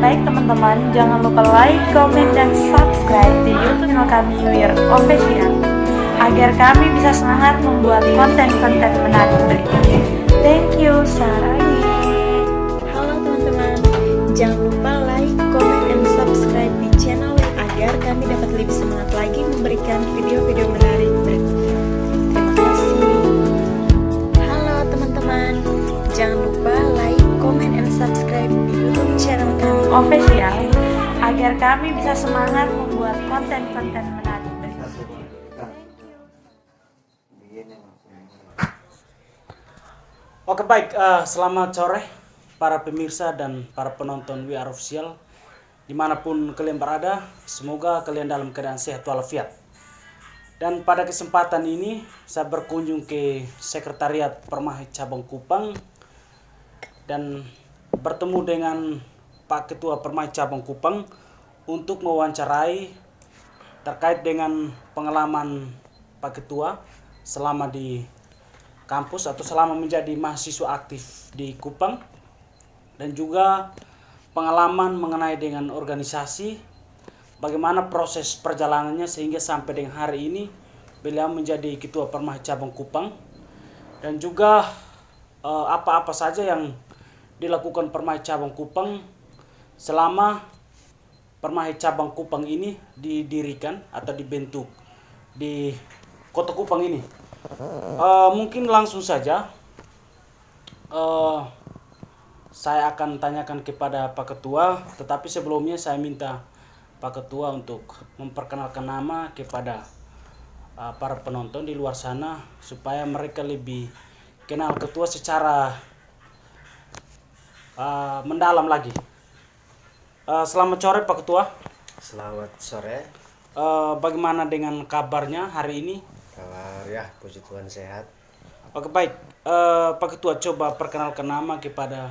Baik teman-teman, jangan lupa like, komen, dan subscribe di YouTube channel kami Wir Official agar kami bisa semangat membuat konten-konten menarik berikutnya. Thank you, Sarai. Halo teman-teman, jangan lupa like, komen, dan subscribe di channel agar kami dapat lebih semangat lagi memberikan video-video menarik berikutnya. Terima kasih. Halo teman-teman, jangan lupa like, komen, dan subscribe di YouTube channel kami Official agar kami bisa semangat membuat konten-konten menarik berikutnya. Oke baik, selamat sore para pemirsa dan para penonton We Are Official dimanapun kalian berada. Semoga kalian dalam keadaan sehat walafiat. Dan pada kesempatan ini saya berkunjung ke Sekretariat Permai Cabang Kupang dan bertemu dengan Pak Ketua Permai Cabang Kupang untuk mewawancarai terkait dengan pengalaman Pak Ketua selama di kampus atau selama menjadi mahasiswa aktif di Kupang, dan juga pengalaman mengenai dengan organisasi, bagaimana proses perjalanannya sehingga sampai dengan hari ini beliau menjadi Ketua Permai Cabang Kupang, dan juga apa-apa saja yang dilakukan Permai Cabang Kupang selama Permai Cabang Kupang ini didirikan atau dibentuk di Kota Kupang ini. Mungkin langsung saja saya akan tanyakan kepada Pak Ketua, tetapi sebelumnya saya minta Pak Ketua untuk memperkenalkan nama kepada para penonton di luar sana supaya mereka lebih kenal Ketua secara mendalam lagi. Selamat sore Pak Ketua. Selamat sore. Bagaimana dengan kabarnya hari ini? Kabar ya, puji Tuhan sehat. Oke baik, Pak Ketua coba perkenalkan nama kepada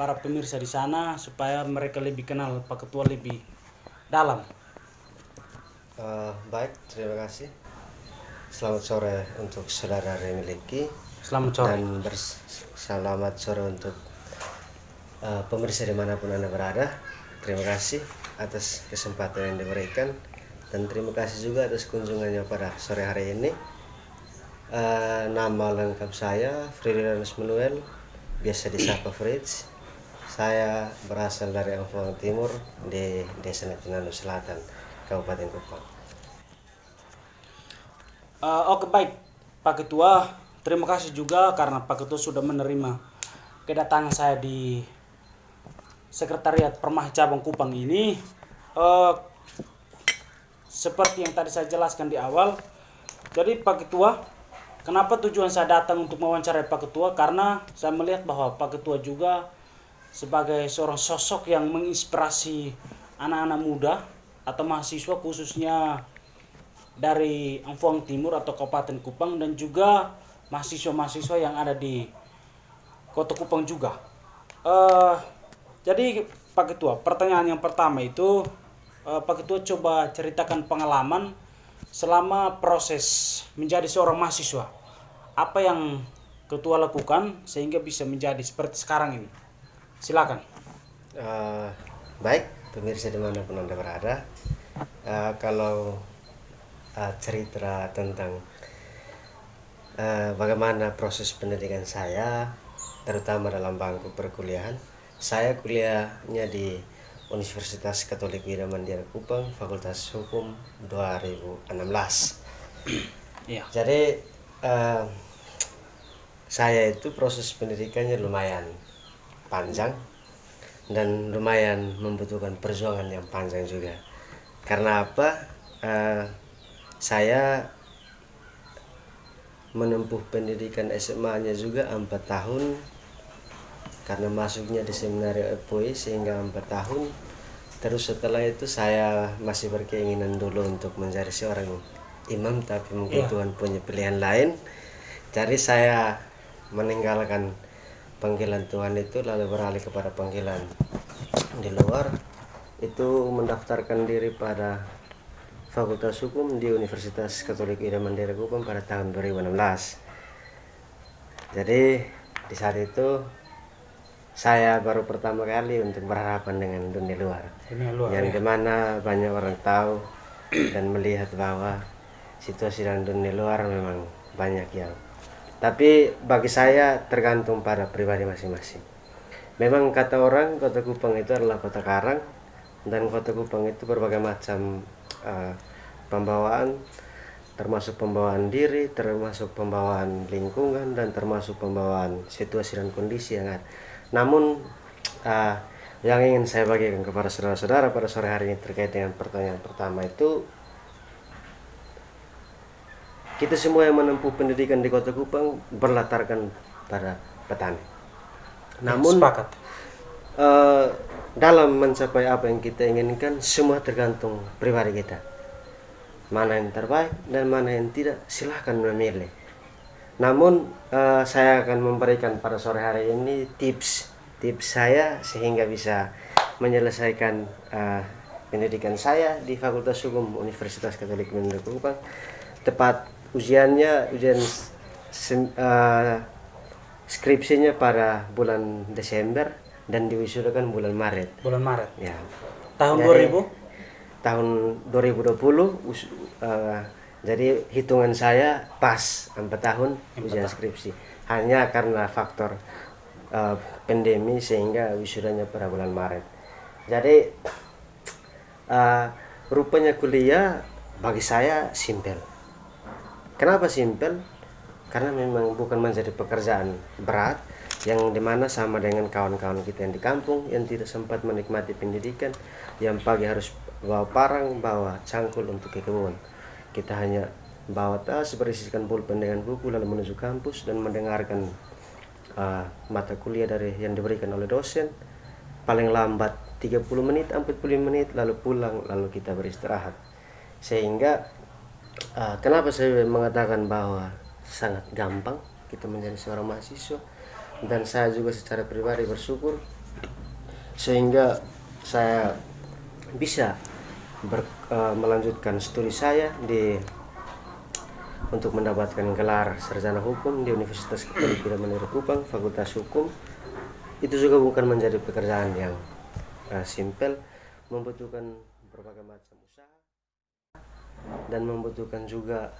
para pemirsa di sana supaya mereka lebih kenal Pak Ketua lebih dalam. Baik, terima kasih. Selamat sore untuk saudara Remiliki. Selamat sore. Dan selamat sore untuk pemirsa dimanapun Anda berada. Terima kasih atas kesempatan yang diberikan, dan terima kasih juga atas kunjungannya pada sore hari ini. Nama lengkap saya Fridianus Manuel, biasa disapa Fritz. Saya berasal dari Amfuang Timur di Desa Natinanu Selatan, Kabupaten Kupang. Oke baik Pak Ketua, terima kasih juga karena Pak Ketua sudah menerima kedatangan saya di Sekretariat Permai Cabang Kupang ini. Seperti yang tadi saya jelaskan di awal, jadi Pak Ketua, kenapa tujuan saya datang untuk mewawancarai Pak Ketua? Karena saya melihat bahwa Pak Ketua juga sebagai seorang sosok yang menginspirasi anak-anak muda atau mahasiswa khususnya dari Amfuang Timur atau Kabupaten Kupang, dan juga mahasiswa-mahasiswa yang ada di Kota Kupang juga. Jadi Pak Ketua, pertanyaan yang pertama itu, Pak Ketua coba ceritakan pengalaman selama proses menjadi seorang mahasiswa. Apa yang Ketua lakukan sehingga bisa menjadi seperti sekarang ini? Silakan. Baik, pemirsa dimanapun Anda berada. Kalau cerita tentang bagaimana proses pendidikan saya, terutama dalam bangku perkuliahan, saya kuliahnya di Universitas Katolik Widya Mandira Kupang, Fakultas Hukum 2016. Iya. Jadi saya itu proses pendidikannya lumayan panjang dan lumayan membutuhkan perjuangan yang panjang juga. Karena apa? Saya menempuh pendidikan SMA-nya juga 4 tahun, karena masuknya di seminari FOI sehingga 4 tahun. Terus setelah itu saya masih berkeinginan dulu untuk menjadi seorang imam, tapi mungkin Tuhan punya pilihan lain. Jadi saya meninggalkan panggilan Tuhan itu lalu beralih kepada panggilan di luar, itu mendaftarkan diri pada Fakultas Hukum di Universitas Katolik Widya Mandira Kupang pada tahun 2016. Jadi di saat itu saya baru pertama kali untuk berhadapan dengan dunia luar. Dunia luar. Yang Ya. dimana banyak orang tahu dan melihat bahwa situasi dalam dunia luar memang banyak yang. Tapi bagi saya tergantung pada pribadi masing-masing. Memang kata orang Kota Kupang itu adalah kota karang, dan Kota Kupang itu berbagai macam pembawaan, termasuk pembawaan diri, termasuk pembawaan lingkungan, dan termasuk pembawaan situasi dan kondisi yang ada. Namun yang ingin saya bagikan kepada saudara-saudara pada sore hari ini terkait dengan pertanyaan pertama itu, kita semua yang menempuh pendidikan di Kota Kupang berlatarkan pada petani. Namun Sepakat. dalam mencapai apa yang kita inginkan, semua tergantung pribadi kita. Mana yang terbaik dan mana yang tidak, silahkan memilih. Namun saya akan memberikan pada sore hari ini tips saya sehingga bisa menyelesaikan pendidikan saya di Fakultas Hukum Universitas Katolik Kota Kupang. Tepat ujiannya, skripsinya pada bulan Desember dan diwisudakan bulan Maret. Bulan Maret. Ya. Tahun Jadi, 2000. Tahun 2020. Jadi hitungan saya pas 4 tahun ujian skripsi. Hanya karena faktor pandemi sehingga wisudanya pada bulan Maret. Jadi rupanya kuliah bagi saya simpel. Kenapa simpel? Karena memang bukan menjadi pekerjaan berat yang dimana sama dengan kawan-kawan kita yang di kampung yang tidak sempat menikmati pendidikan, yang pagi harus bawa parang, bawa cangkul untuk ke kebun. Kita hanya bawa tas, berisikan pulpen dengan buku, lalu menuju kampus dan mendengarkan mata kuliah dari yang diberikan oleh dosen. Paling lambat 30 menit, 45 menit, lalu pulang, lalu kita beristirahat. Sehingga kenapa saya mengatakan bahwa sangat gampang kita menjadi seorang mahasiswa, dan saya juga secara pribadi bersyukur sehingga saya bisa melanjutkan studi saya untuk mendapatkan gelar sarjana hukum di Universitas Katolik Kota Kupang, Fakultas Hukum. Itu juga bukan menjadi pekerjaan yang simpel, membutuhkan berbagai macam usaha dan membutuhkan juga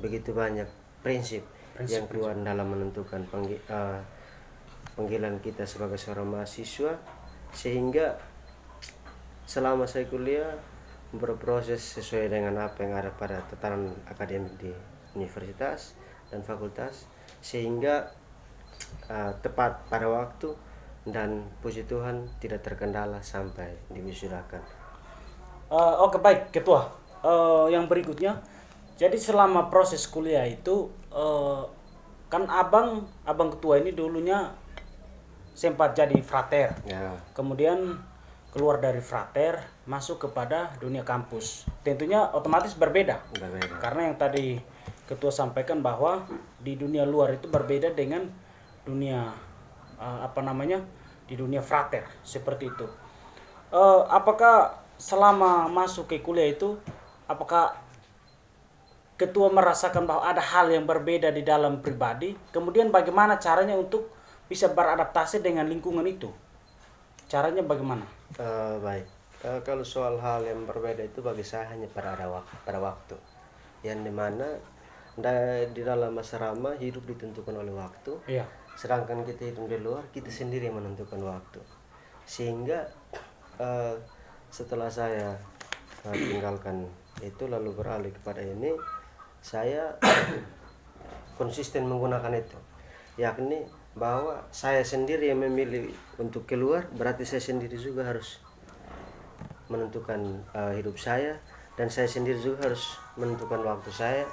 begitu banyak prinsip yang keluar dalam menentukan panggilan kita sebagai seorang mahasiswa. Sehingga selama saya kuliah berproses sesuai dengan apa yang ada pada tatanan akademik di universitas dan fakultas, sehingga tepat pada waktu dan puji Tuhan tidak terkendala sampai diwisudakan. Oke, baik Ketua. Yang berikutnya, jadi selama proses kuliah itu kan abang Ketua ini dulunya sempat jadi frater. Ya. Kemudian keluar dari frater masuk kepada dunia kampus. Tentunya otomatis berbeda. Karena yang tadi Ketua sampaikan bahwa di dunia luar itu berbeda dengan dunia di dunia frater seperti itu. Apakah selama masuk ke kuliah itu, apakah Ketua merasakan bahwa ada hal yang berbeda di dalam pribadi? Kemudian bagaimana caranya untuk bisa beradaptasi dengan lingkungan itu? Caranya bagaimana? Baik. Kalau soal hal yang berbeda itu bagi saya hanya pada waktu. Yang dimana di dalam asrama hidup ditentukan oleh waktu. Iya. Sedangkan kita hidup di luar, kita sendiri yang menentukan waktu. Sehingga setelah saya tinggalkan itu lalu beralih kepada ini, saya konsisten menggunakan itu, yakni bahwa saya sendiri yang memilih untuk keluar, berarti saya sendiri juga harus menentukan hidup saya, dan saya sendiri juga harus menentukan waktu saya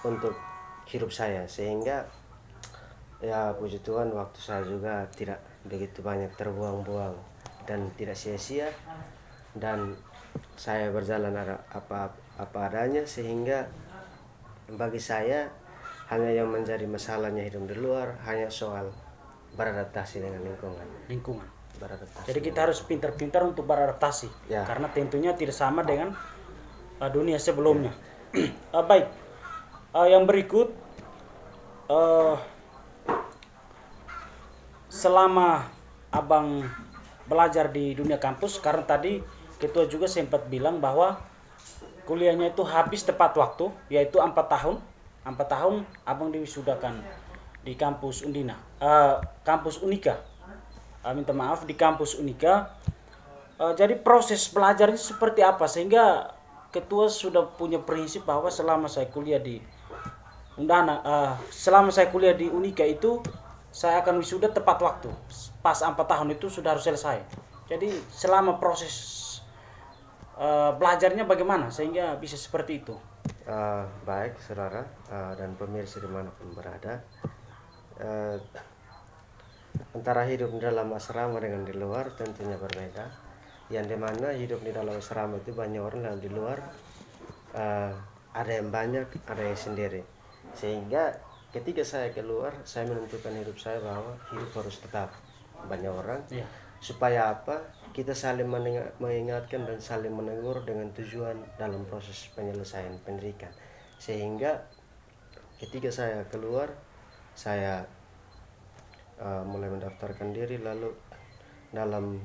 untuk hidup saya. Sehingga ya puji Tuhan waktu saya juga tidak begitu banyak terbuang-buang dan tidak sia-sia, dan saya berjalan apa adanya. Sehingga bagi saya hanya yang menjadi masalahnya hidup di luar hanya soal beradaptasi dengan lingkungan. Jadi kita harus pintar-pintar untuk beradaptasi, karena tentunya tidak sama dengan dunia sebelumnya. Baik, yang berikut, selama abang belajar di dunia kampus, karena tadi ketua juga sempat bilang bahwa kuliahnya itu habis tepat waktu, yaitu 4 tahun. 4 tahun abang diwisudakan di kampus Undina, kampus Unika. Minta maaf, di kampus Unika. Jadi proses belajarnya seperti apa sehingga ketua sudah punya prinsip bahwa selama saya kuliah di Undana, selama saya kuliah di Unika itu saya akan wisuda tepat waktu. Pas 4 tahun itu sudah harus selesai. Jadi selama proses belajarnya bagaimana sehingga bisa seperti itu? Baik saudara dan pemirsa dimanapun berada, antara hidup di dalam asrama dengan di luar tentunya berbeda. Yang dimana hidup di dalam asrama itu banyak orang, dan di luar ada yang banyak, ada yang sendiri. Sehingga ketika saya keluar, saya menentukan hidup saya bahwa hidup harus tetap banyak orang. Supaya apa? Kita saling mengingatkan dan saling menegur dengan tujuan dalam proses penyelesaian pendidikan. Sehingga ketika saya keluar, saya mulai mendaftarkan diri. Lalu dalam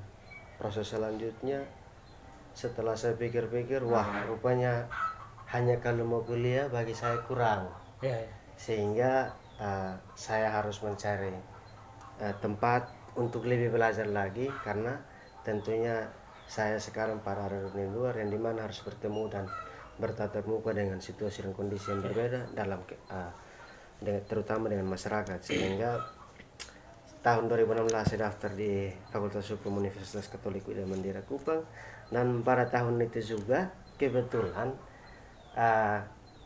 proses selanjutnya, setelah saya pikir-pikir, wah rupanya hanya kalau mau kuliah bagi saya kurang. Sehingga saya harus mencari tempat untuk lebih belajar lagi, karena tentunya saya sekarang pada dunia luar yang dimana harus bertemu dan bertatap muka dengan situasi dan kondisi yang berbeda dalam terutama dengan masyarakat. Sehingga tahun 2016 saya daftar di Fakultas Hukum Universitas Katolik Widya Mandira Kupang, dan pada tahun itu juga kebetulan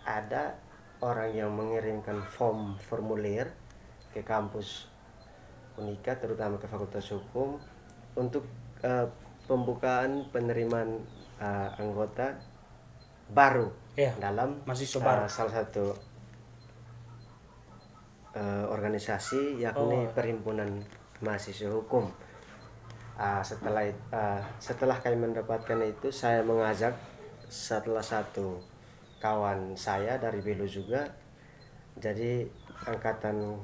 ada orang yang mengirimkan formulir ke kampus Unika, terutama ke Fakultas Hukum, untuk pembukaan penerimaan anggota baru dalam salah satu organisasi, yakni Perhimpunan Mahasiswa Hukum. Setelah kami mendapatkan itu, saya mengajak salah satu kawan saya dari Belu juga. Jadi angkatan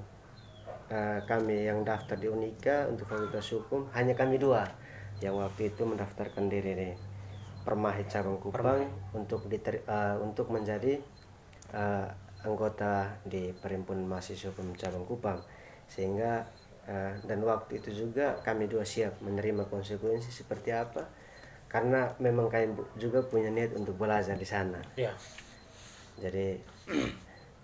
kami yang daftar di Unika untuk Fakultas Hukum hanya kami 2 yang waktu itu mendaftarkan diri di Permahit Cabang Kupang untuk menjadi anggota di Perhimpunan Mahasiswa Hukum Cabang Kupang. Sehingga dan waktu itu juga kami 2 siap menerima konsekuensi seperti apa, karena memang kami juga punya niat untuk belajar di sana. Jadi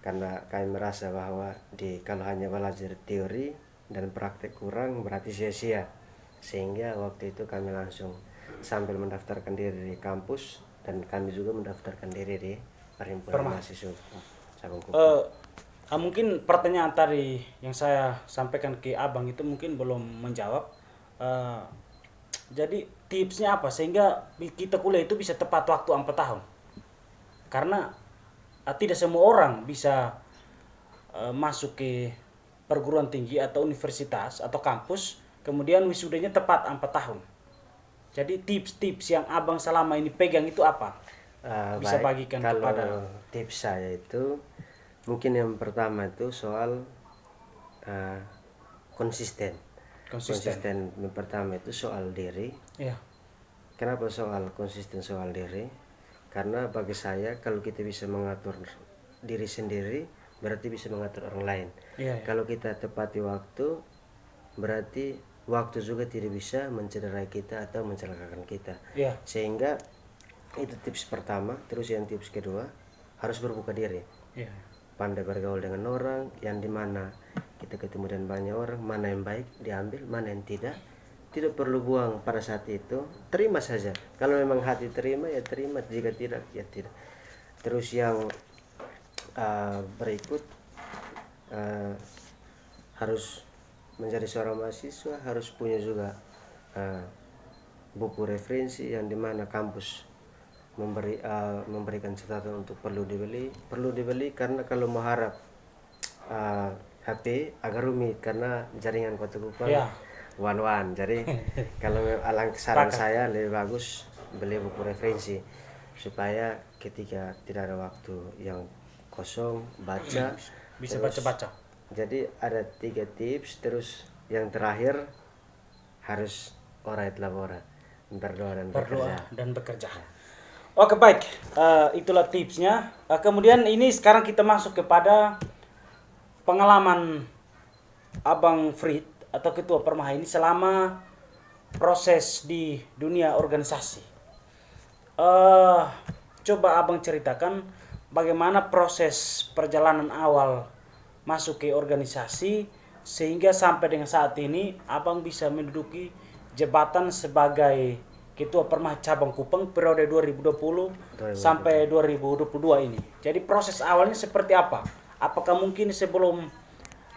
karena kami merasa bahwa kalau hanya belajar teori dan praktek kurang berarti sia-sia. Sehingga waktu itu kami langsung sambil mendaftarkan diri di kampus, dan kami juga mendaftarkan diri di Perhimpunan Mahasiswa Cabang Kupang. Mungkin pertanyaan tadi yang saya sampaikan ke abang itu mungkin belum menjawab. Jadi tipsnya apa sehingga kita kuliah itu bisa tepat waktu 4 tahun? Karena tidak semua orang bisa masuk ke perguruan tinggi atau universitas atau kampus kemudian wisudanya tepat 4 tahun. Jadi tips-tips yang abang selama ini pegang itu apa? Bisa bagikan kepada. Tips saya itu mungkin yang pertama itu soal konsisten. Yang pertama itu soal diri. Kenapa soal konsisten, soal diri? Karena bagi saya kalau kita bisa mengatur diri sendiri berarti bisa mengatur orang lain. Kalau kita tepati waktu berarti waktu juga tidak bisa mencederai kita atau mencelakakan kita. Sehingga itu tips pertama. Terus yang tips kedua, harus berbuka diri. Pandai bergaul dengan orang, yang dimana kita ketemu dengan banyak orang, mana yang baik diambil, mana yang tidak. Tidak perlu buang pada saat itu, terima saja. Kalau memang hati terima ya terima, jika tidak ya tidak. Terus yang berikut, harus menjadi seorang mahasiswa harus punya juga buku referensi yang dimana kampus memberikan catatan untuk perlu dibeli karena kalau mau harap HP agak rumit karena jaringan Kota Kupang one. Jadi kalau saran saya lebih bagus beli buku referensi supaya ketika tidak ada waktu yang kosong baca bisa baca-baca. Jadi ada 3 tips. Terus yang terakhir harus ora et labora, berdoa dan bekerja. Bekerja. Oke baik, itulah tipsnya. Kemudian ini sekarang kita masuk kepada pengalaman Abang Frit atau Ketua Permai ini selama proses di dunia organisasi. Coba Abang ceritakan bagaimana proses perjalanan awal masuk ke organisasi sehingga sampai dengan saat ini Abang bisa menduduki jabatan sebagai Ketua Permai Cabang Kupang periode 2020 sampai 2022 ini. Jadi proses awalnya seperti apa? Apakah mungkin sebelum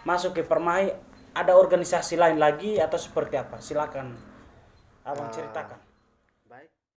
masuk ke Permai ada organisasi lain lagi atau seperti apa? Silakan Abang ceritakan.